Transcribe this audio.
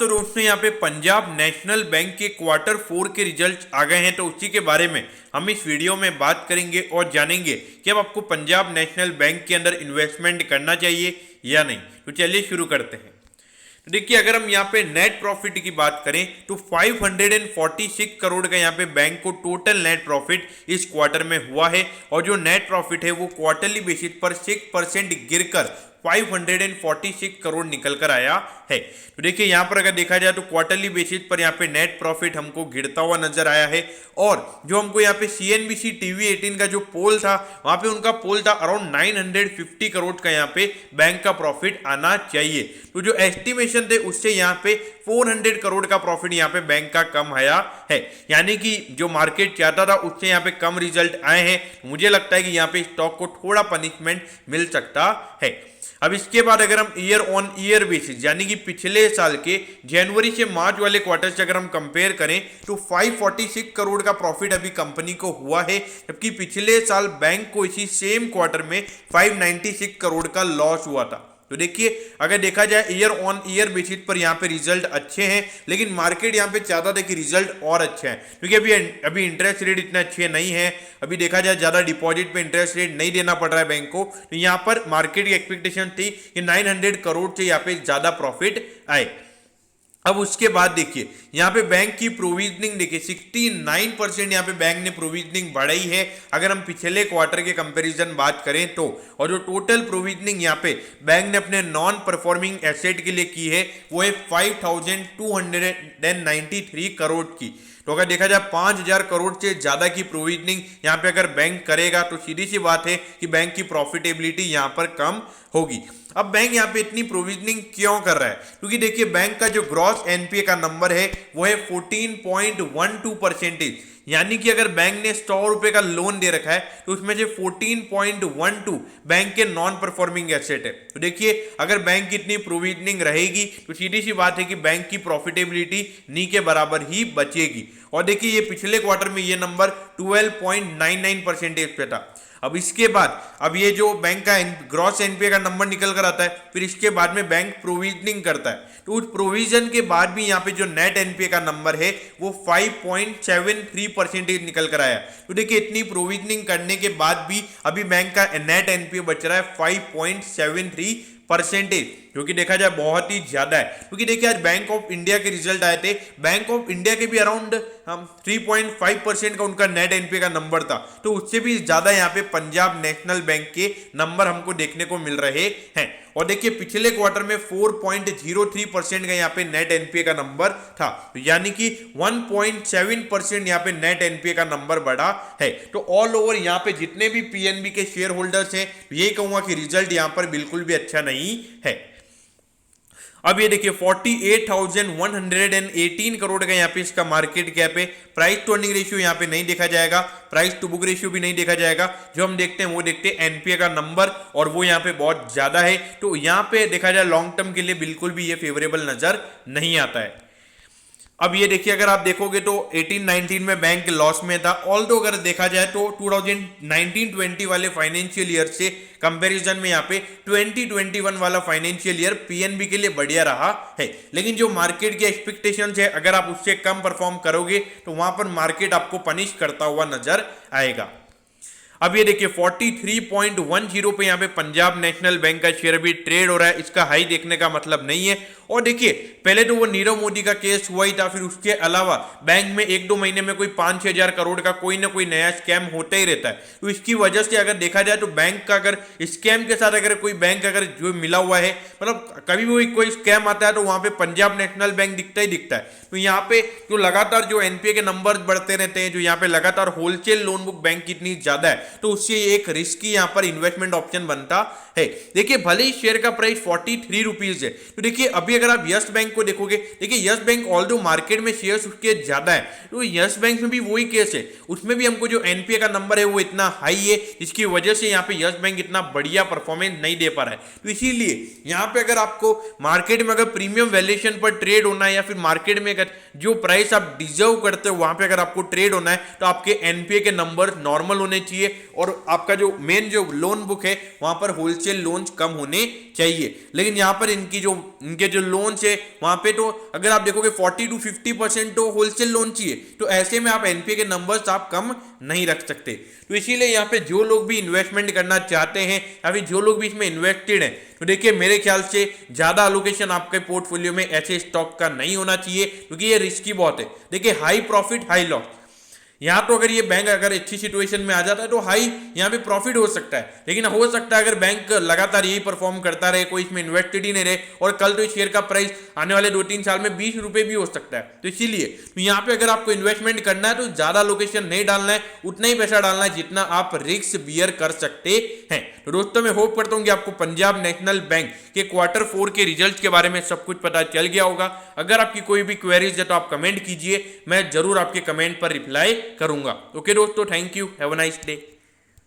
तो दोस्तों यहाँ पे पंजाब नेशनल बैंक के क्वार्टर 4 के रिजल्ट आ गए हैं, तो उसी के बारे में हम इस वीडियो में बात करेंगे और जानेंगे कि अब आपको पंजाब नेशनल बैंक के अंदर इन्वेस्टमेंट करना चाहिए या नहीं। तो चलिए शुरू करते हैं। तो देखिए, अगर हम यहाँ पे नेट प्रॉफिट की बात करें तो 546 करोड़ का यहाँ पे बैंक को टोटल नेट प्रॉफिट इस क्वार्टर में हुआ है, और जो नेट प्रॉफिट है वो क्वार्टरली बेसिस पर 6% गिरकर 546 करोड़ निकल कर आया है। तो देखिए, यहाँ पर अगर देखा जाए तो क्वार्टरली बेसिस पर यहाँ पे नेट प्रॉफिट हमको गिरता हुआ नजर आया है, और जो हमको यहाँ पे CNBC TV 18 का जो पोल था वहां पे उनका पोल था अराउंड 950 करोड़ का यहाँ पे बैंक का प्रॉफिट आना चाहिए। तो जो एस्टिमेशन थे उससे यहाँ पे 400 करोड़ का प्रॉफिट यहाँ पे बैंक का कम आया है, यानी कि जो मार्केट चाहता था उससे यहाँ पे कम रिजल्ट आए हैं। मुझे लगता है कि यहाँ पे स्टॉक को थोड़ा पनिशमेंट मिल सकता है। अब इसके बाद अगर हम ईयर ऑन ईयर बेसिस यानी कि पिछले साल के जनवरी से मार्च वाले क्वार्टर से अगर हम कंपेयर करें तो 546 करोड़ का प्रॉफिट अभी कंपनी को हुआ है, जबकि पिछले साल बैंक को इसी सेम क्वार्टर में 596 करोड़ का लॉस हुआ था। तो देखिए, अगर देखा जाए ईयर ऑन ईयर बेसिस पर यहाँ पे रिजल्ट अच्छे हैं, लेकिन मार्केट यहाँ पे चाहता था कि रिजल्ट और अच्छे हैं, क्योंकि अभी इंटरेस्ट रेट इतने अच्छे नहीं है। अभी देखा जाए ज़्यादा डिपॉजिट पे इंटरेस्ट रेट नहीं देना पड़ रहा है बैंक को, तो यहाँ पर मार्केट की एक्सपेक्टेशन थी कि 900 करोड़ से यहाँ पे ज़्यादा प्रॉफिट आए। अब उसके बाद देखिए, यहाँ पे बैंक की प्रोविजनिंग देखिए 69% यहाँ पे बैंक ने प्रोविजनिंग बढ़ाई है अगर हम पिछले क्वार्टर के कंपैरिजन बात करें तो। और जो टोटल प्रोविजनिंग यहाँ पे बैंक ने अपने नॉन परफॉर्मिंग एसेट के लिए की है वो है 5293 करोड़ की। तो अगर देखा जाए 5000 करोड़ से ज्यादा की प्रोविजनिंग यहाँ पे अगर बैंक करेगा तो सीधी सी बात है कि बैंक की प्रॉफिटेबिलिटी यहाँ पर कम होगी। अब बैंक यहाँ पे इतनी प्रोविजनिंग क्यों कर रहा है? क्योंकि देखिए, बैंक का जो ग्रॉस एनपीए का नंबर है वो है 14.12%, यानी कि अगर बैंक ने 100 रुपए का लोन दे रखा है तो उसमें से 14.12 बैंक के नॉन परफॉर्मिंग एसेट है। तो देखिए, अगर बैंक की इतनी प्रोविजनिंग रहेगी तो सीधी सी बात है कि बैंक की प्रॉफिटेबिलिटी नी के बराबर ही बचेगी। और देखिए, ये पिछले क्वार्टर में ये नंबर 12.99% पे था। अब इसके बाद अब ये जो बैंक का ग्रॉस एनपीए का नंबर निकल कर आता है, फिर इसके बाद में बैंक प्रोविजनिंग करता है, तो उस प्रोविजन के बाद भी यहाँ पे जो नेट एनपीए का नंबर है वो 5.73% निकल कर आया। तो देखिए, इतनी प्रोविजनिंग करने के बाद भी अभी बैंक का नेट एनपीए बच रहा है 5.73%, जो कि देखा जाए बहुत ही ज्यादा है। क्योंकि देखिए, आज बैंक ऑफ इंडिया के रिजल्ट आए थे, बैंक ऑफ इंडिया के भी अराउंड 3.5% का उनका नेट एनपीए का नंबर था, तो उससे भी ज्यादा यहाँ पे पंजाब नेशनल बैंक के नंबर हमको देखने को मिल रहे हैं। और देखिए, पिछले क्वार्टर में 4.03% का यहाँ पे नेट एनपीए का नंबर था, यानी कि 1.7% यहाँ पे नेट एनपीए का नंबर बढ़ा है। तो ऑल ओवर यहाँ पे जितने भी पीएनबी के शेयर होल्डर्स हैं, यही कहूंगा कि रिजल्ट यहाँ पर बिल्कुल भी अच्छा नहीं है। अब ये देखिए, 48,118 करोड़ का यहाँ पे इसका मार्केट कैप है। प्राइस टू अर्निंग रेशियो यहाँ पे नहीं देखा जाएगा, प्राइस टू बुक रेशियो भी नहीं देखा जाएगा। जो हम देखते हैं वो देखते हैं एनपीए का नंबर, और वो यहाँ पे बहुत ज्यादा है। तो यहाँ पे देखा जाए लॉन्ग टर्म के लिए बिल्कुल भी ये फेवरेबल नजर नहीं आता है। अब ये देखिए, अगर आप देखोगे तो 18-19 में बैंक लॉस में था। ऑल्दो अगर देखा जाए तो 2019-20 वाले फाइनेंशियल ईयर से कंपैरिजन में यहाँ पे 2021 वाला फाइनेंशियल ईयर पीएनबी के लिए बढ़िया रहा है। लेकिन जो मार्केट की एक्सपेक्टेशंस है, अगर आप उससे कम परफॉर्म करोगे तो वहां पर मार्केट आपको पनिश करता हुआ नजर आएगा। अब ये देखिए, 43.10 पे यहाँ पे पंजाब नेशनल बैंक का शेयर भी ट्रेड हो रहा है। इसका हाई देखने का मतलब नहीं है। और देखिए, पहले तो वो नीरव मोदी का केस हुआ ही था, फिर उसके अलावा बैंक में 1-2 महीने में कोई 5-6 हजार करोड़ का कोई ना कोई नया स्कैम होता ही रहता है। तो इसकी वजह से अगर देखा जाए तो बैंक का अगर स्कैम के साथ अगर कोई बैंक अगर जो मिला हुआ है, मतलब कभी भी कोई स्कैम आता है तो वहां पे पंजाब नेशनल बैंक दिखता ही दिखता है। तो यहाँ पे जो लगातार जो एनपीए के नंबर बढ़ते रहते हैं, जो यहाँ पे लगातार होलसेल लोन बुक बैंक की इतनी ज्यादा है, तो उससे एक रिस्की यहाँ पर इन्वेस्टमेंट ऑप्शन बनता है। देखिए, भले ही शेयर का प्राइस 43 रुपीज है, तो देखिए अभी अगर आप यस बैंक को देखोगे, देखिए यस बैंक ऑल्दो मार्केट में शेयर्स उसके ज्यादा है, तो यस बैंक में भी वही केस है। उसमें भी हमको जो एनपीए का नंबर है वो इतना हाई है, जिसकी वजह से यहाँ पे यस बैंक इतना बढ़िया परफॉर्मेंस नहीं दे पा रहा है। तो इसीलिए यहाँ पे अगर आपको मार्केट में अगर प्रीमियम वैल्यूएशन पर ट्रेड होना है, या फिर मार्केट में अगर जो प्राइस आप डिजर्व करते हो वहां पे अगर आपको ट्रेड होना है, तो आपके एनपीए के नंबर नॉर्मल होने चाहिए, और आपका जो मेन जो लोन बुक है वहां पर होलसेल लोन्स कम होने चाहिए। लेकिन यहाँ पर इनके जो लोन्स है वहां पे तो अगर आप देखोगे 40 to 50% तो होलसेल लोन चाहिए, तो ऐसे में आप एनपीए के नंबर्स आप कम नहीं रख सकते। तो इसीलिए यहाँ पे जो लोग भी इन्वेस्टमेंट करना चाहते हैं या फिर जो लोग भी इसमें इन्वेस्टेड हैं, तो देखिए मेरे ख्याल से ज्यादा एलोकेशन आपके पोर्टफोलियो में ऐसे स्टॉक का नहीं होना चाहिए, क्योंकि ये रिस्की बहुत है। देखिए हाई प्रॉफिट हाई लॉस, यहाँ तो अगर ये बैंक अगर अच्छी सिचुएशन में आ जाता है तो हाई यहाँ पे प्रॉफिट हो सकता है, लेकिन हो सकता है अगर बैंक लगातार यही परफॉर्म करता रहे, कोई इसमें इन्वेस्टेड ही नहीं रहे, और कल तो इस शेयर का प्राइस आने वाले 2-3 साल में 20 रुपए भी हो सकता है। तो इसीलिए तो यहाँ पे अगर आपको इन्वेस्टमेंट करना है तो ज्यादा लोकेशन नहीं डालना है, उतना ही पैसा डालना है जितना आप रिस्क बियर कर सकते हैं। तो दोस्तों मैं होप करता हूँ कि आपको पंजाब नेशनल बैंक के Q4 के रिजल्ट के बारे में सब कुछ पता चल गया होगा। अगर आपकी कोई भी क्वेरीज है तो आप कमेंट कीजिए, मैं जरूर आपके कमेंट पर रिप्लाई करूंगा। ओके दोस्तों, thank you, have a nice day.